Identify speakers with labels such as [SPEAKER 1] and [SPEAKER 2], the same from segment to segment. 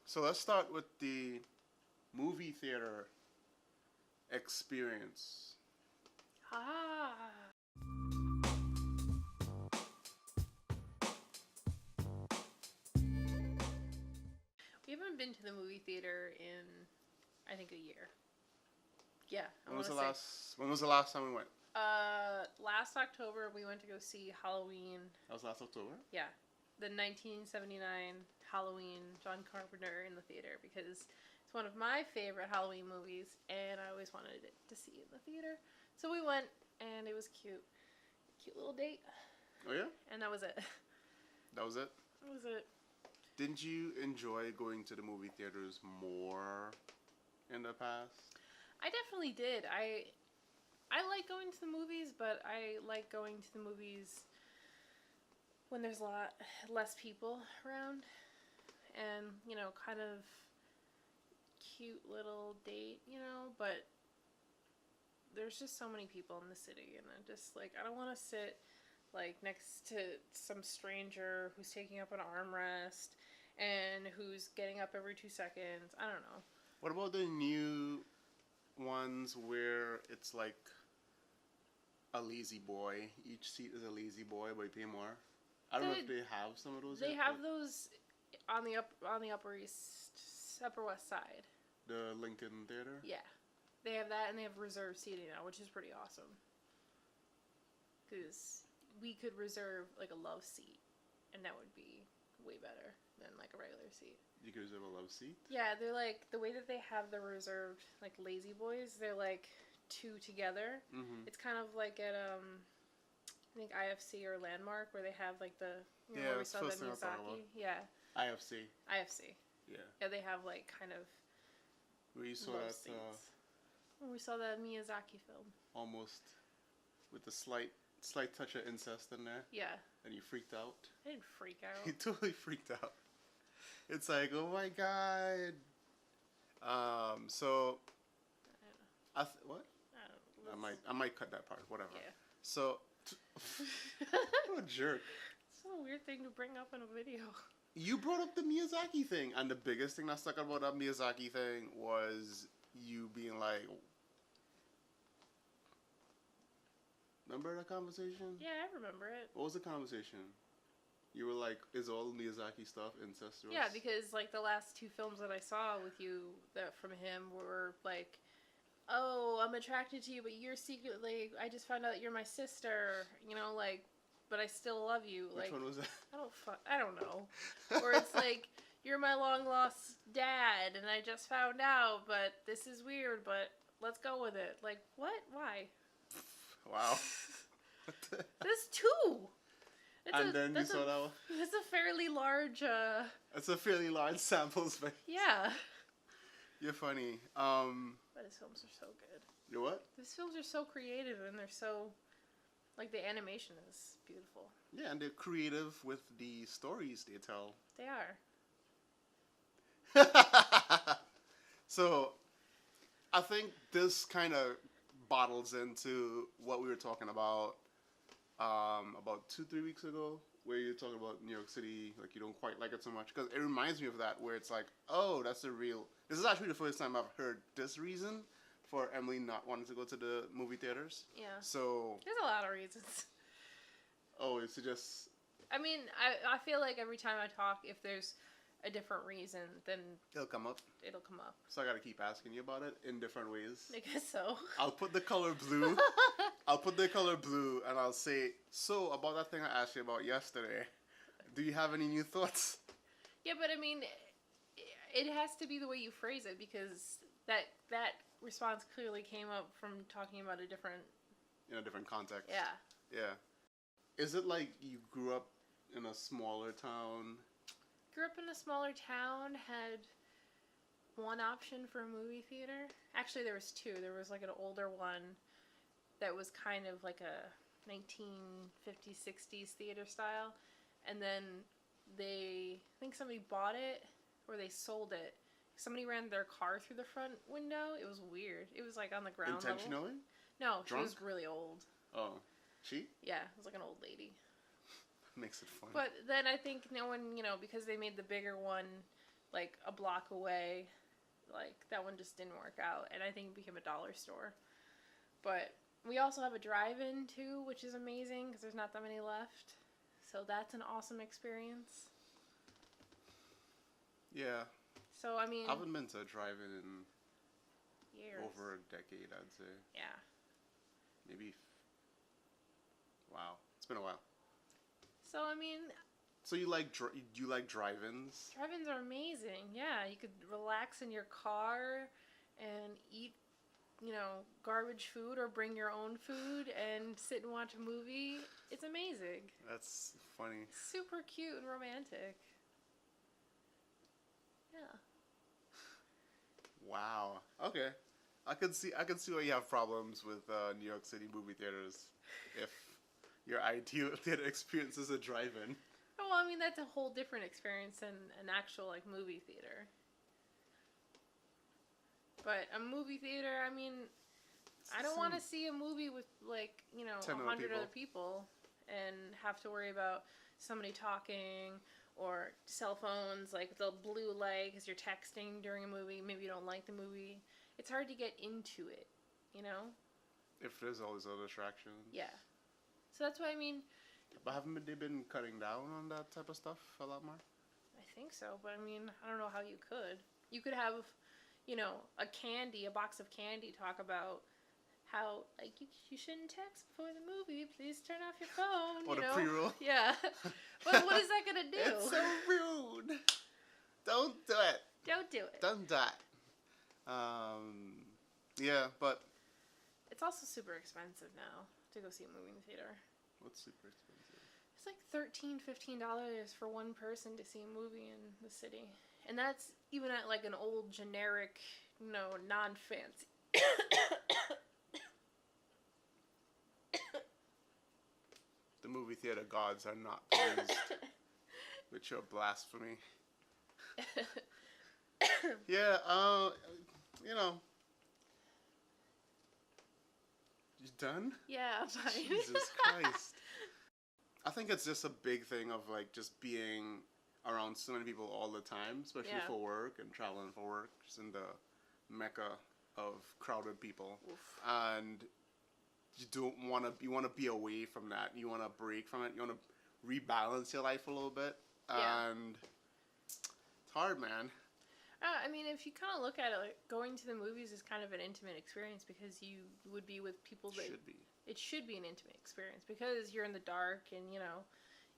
[SPEAKER 1] So let's start with the movie theater experience.
[SPEAKER 2] Ah. We haven't been to the movie theater in, I think, a year. Yeah,
[SPEAKER 1] When was the last time we went?
[SPEAKER 2] Last October we went to go see Halloween.
[SPEAKER 1] That was last October?
[SPEAKER 2] Yeah, the 1979 Halloween, John Carpenter in the theater, because it's one of my favorite Halloween movies, and I always wanted it to see in the theater. So we went, and it was cute. Cute little date.
[SPEAKER 1] Oh yeah?
[SPEAKER 2] And that was it.
[SPEAKER 1] That was it?
[SPEAKER 2] That was it.
[SPEAKER 1] Didn't you enjoy going to the movie theaters more in the past?
[SPEAKER 2] I definitely did. I like going to the movies, but I like going to the movies when there's a lot less people around, and kind of cute little date, but there's just so many people in the city, and I'm just like, I don't want to sit like next to some stranger who's taking up an armrest and who's getting up every 2 seconds. I don't know.
[SPEAKER 1] What about the new ones where it's like a lazy boy? Each seat is a lazy boy, but you pay more. I don't know if they have some of those.
[SPEAKER 2] They have those on the Upper West Side.
[SPEAKER 1] The Lincoln Theater.
[SPEAKER 2] Yeah, they have that, and they have reserved seating now, which is pretty awesome. Because we could reserve like a love seat, and that would be way better than like a regular seat.
[SPEAKER 1] You could reserve a love seat?
[SPEAKER 2] Yeah, they're like, the way that they have the reserved like lazy boys, they're like two together.
[SPEAKER 1] Mm-hmm.
[SPEAKER 2] It's kind of like at I think IFC or Landmark, where they have like the where we saw the Miyazaki. Yeah.
[SPEAKER 1] IFC. Yeah.
[SPEAKER 2] Yeah, they have like kind of
[SPEAKER 1] where you saw
[SPEAKER 2] love
[SPEAKER 1] that
[SPEAKER 2] seats. We saw the Miyazaki film.
[SPEAKER 1] Almost with the slight touch of incest in there.
[SPEAKER 2] Yeah.
[SPEAKER 1] And you freaked out.
[SPEAKER 2] I didn't freak out.
[SPEAKER 1] You totally freaked out. It's like, oh my god. So what? I might cut that part. Whatever.
[SPEAKER 2] Yeah.
[SPEAKER 1] So, what a jerk.
[SPEAKER 2] It's a weird thing to bring up in a video.
[SPEAKER 1] You brought up the Miyazaki thing, and the biggest thing that stuck out about that Miyazaki thing was you being like, remember that conversation?
[SPEAKER 2] Yeah, I remember it.
[SPEAKER 1] What was the conversation? You were like, is all Miyazaki stuff incestuous?
[SPEAKER 2] Yeah, because like the last two films that I saw with you that from him were like, oh, I'm attracted to you, but you're secretly, I just found out that you're my sister, but I still love you.
[SPEAKER 1] Which one was that?
[SPEAKER 2] I don't know. Or it's like, you're my long lost dad, and I just found out, but this is weird, but let's go with it. Like, what? Why?
[SPEAKER 1] Wow.
[SPEAKER 2] There's two.
[SPEAKER 1] Then you saw that one?
[SPEAKER 2] It's a fairly large,
[SPEAKER 1] It's a fairly large sample space.
[SPEAKER 2] Yeah.
[SPEAKER 1] You're funny.
[SPEAKER 2] But his films are so good.
[SPEAKER 1] You what?
[SPEAKER 2] His films are so creative, and they're so, like, the animation is beautiful.
[SPEAKER 1] Yeah, and they're creative with the stories they tell.
[SPEAKER 2] They are.
[SPEAKER 1] So, I think this kind of bottles into what we were talking about 2-3 weeks ago, where you're talking about New York City, like you don't quite like it so much, because it reminds me of that, where it's like, oh, this is actually the first time I've heard this reason for Emily not wanting to go to the movie theaters.
[SPEAKER 2] Yeah.
[SPEAKER 1] So
[SPEAKER 2] there's a lot of reasons.
[SPEAKER 1] Oh, it's just,
[SPEAKER 2] I mean, I feel like every time I talk, if there's a different reason, then
[SPEAKER 1] it'll come up. So I gotta keep asking you about it in different ways.
[SPEAKER 2] I guess so.
[SPEAKER 1] I'll put the color blue. And I'll say, so about that thing I asked you about yesterday, do you have any new thoughts?
[SPEAKER 2] Yeah, but I mean, it has to be the way you phrase it, because that response clearly came up from talking about in a different context.
[SPEAKER 1] Yeah. Yeah. Is it like you grew up in a smaller town?
[SPEAKER 2] Grew up in a smaller town, had one option for a movie theater. Actually, there was two. There was like an older one that was kind of like a 1950s, 60s theater style. And then I think somebody bought it, or they sold it. Somebody ran their car through the front window. It was weird. It was like on the ground
[SPEAKER 1] Intentionally?
[SPEAKER 2] level. No,
[SPEAKER 1] Drunk?
[SPEAKER 2] She was really old.
[SPEAKER 1] Oh. She?
[SPEAKER 2] Yeah, it was like an old lady.
[SPEAKER 1] Makes it fun.
[SPEAKER 2] But then I think no one, because they made the bigger one, like a block away. Like that one just didn't work out, and I think it became a dollar store. But we also have a drive-in too, which is amazing because there's not that many left. So that's an awesome experience.
[SPEAKER 1] Yeah.
[SPEAKER 2] So I mean,
[SPEAKER 1] I haven't been to a drive-in in
[SPEAKER 2] years.
[SPEAKER 1] over a decade, I'd say.
[SPEAKER 2] Yeah.
[SPEAKER 1] Maybe. Wow, it's been a while.
[SPEAKER 2] So I mean,
[SPEAKER 1] So you like you like drive-ins?
[SPEAKER 2] drive-ins are amazing. Yeah, you could relax in your car and eat, garbage food or bring your own food and sit and watch a movie. It's amazing.
[SPEAKER 1] That's funny.
[SPEAKER 2] Super cute and romantic. Yeah.
[SPEAKER 1] Wow. Okay. I could see why you have problems with New York City movie theaters if your ideal theater experience is a drive-in.
[SPEAKER 2] Oh, well, I mean that's a whole different experience than an actual like movie theater. But a movie theater, I mean, I don't want to see a movie with like
[SPEAKER 1] 10 other
[SPEAKER 2] 100 other people and have to worry about somebody talking or cell phones like the blue light because you're texting during a movie. Maybe you don't like the movie. It's hard to get into it,
[SPEAKER 1] If there's all these other distractions.
[SPEAKER 2] Yeah. So that's why I mean.
[SPEAKER 1] But haven't they been cutting down on that type of stuff a lot more?
[SPEAKER 2] I think so, but I mean, I don't know how you could. You could have, a box of candy talk about how, like, you shouldn't text before the movie. Please turn off your phone.
[SPEAKER 1] Or the pre-roll.
[SPEAKER 2] Yeah. But what is that going to do?
[SPEAKER 1] It's so rude. Don't do it.
[SPEAKER 2] Don't do it.
[SPEAKER 1] Don't do it. Yeah, but.
[SPEAKER 2] It's also super expensive now to go see a movie in the theater.
[SPEAKER 1] What's super expensive?
[SPEAKER 2] It's like $13-15 for one person to see a movie in the city. And that's even at like an old generic, non-fancy.
[SPEAKER 1] The movie theater gods are not pleased with your blasphemy. Yeah, You done?
[SPEAKER 2] Yeah, fine.
[SPEAKER 1] Jesus Christ. I think it's just a big thing of like just being around so many people all the time, especially for work and traveling for work, just in the mecca of crowded people.
[SPEAKER 2] Oof.
[SPEAKER 1] And you want to be away from that. You want to break from it. You want to rebalance your life a little bit.
[SPEAKER 2] Yeah.
[SPEAKER 1] And it's hard, man.
[SPEAKER 2] I mean, if you kind of look at it, like, going to the movies is kind of an intimate experience because you would be with people that... It should be an intimate experience because you're in the dark and,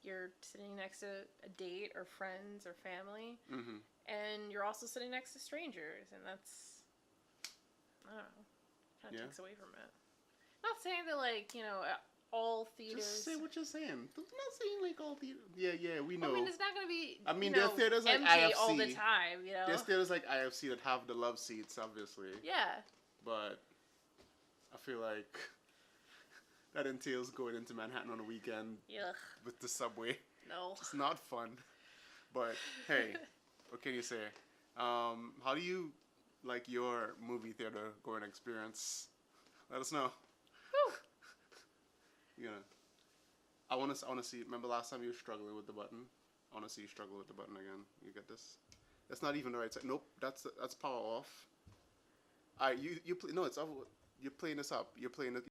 [SPEAKER 2] you're sitting next to a date or friends or family.
[SPEAKER 1] Mm-hmm.
[SPEAKER 2] And you're also sitting next to strangers. And that's, I don't know, kind of takes away from it. Not saying that, like, all theaters...
[SPEAKER 1] Just say what you're saying. I'm not saying, like, all theaters... Yeah, we know.
[SPEAKER 2] I mean, it's not going to be,
[SPEAKER 1] there are theaters like
[SPEAKER 2] empty
[SPEAKER 1] IFC.
[SPEAKER 2] all the time,
[SPEAKER 1] There's theaters like IFC that have the love seats, obviously.
[SPEAKER 2] Yeah.
[SPEAKER 1] But I feel like that entails going into Manhattan on a weekend with the subway.
[SPEAKER 2] No.
[SPEAKER 1] It's not fun. But, hey, what can you say? How do you like your movie theater going experience? Let us know.
[SPEAKER 2] Whew.
[SPEAKER 1] I want to see. Remember last time you were struggling with the button? I want to see you struggle with the button again. You get this? That's not even the right side. Nope. That's power off. Alright, you play. No, it's you're playing this up. You're playing it.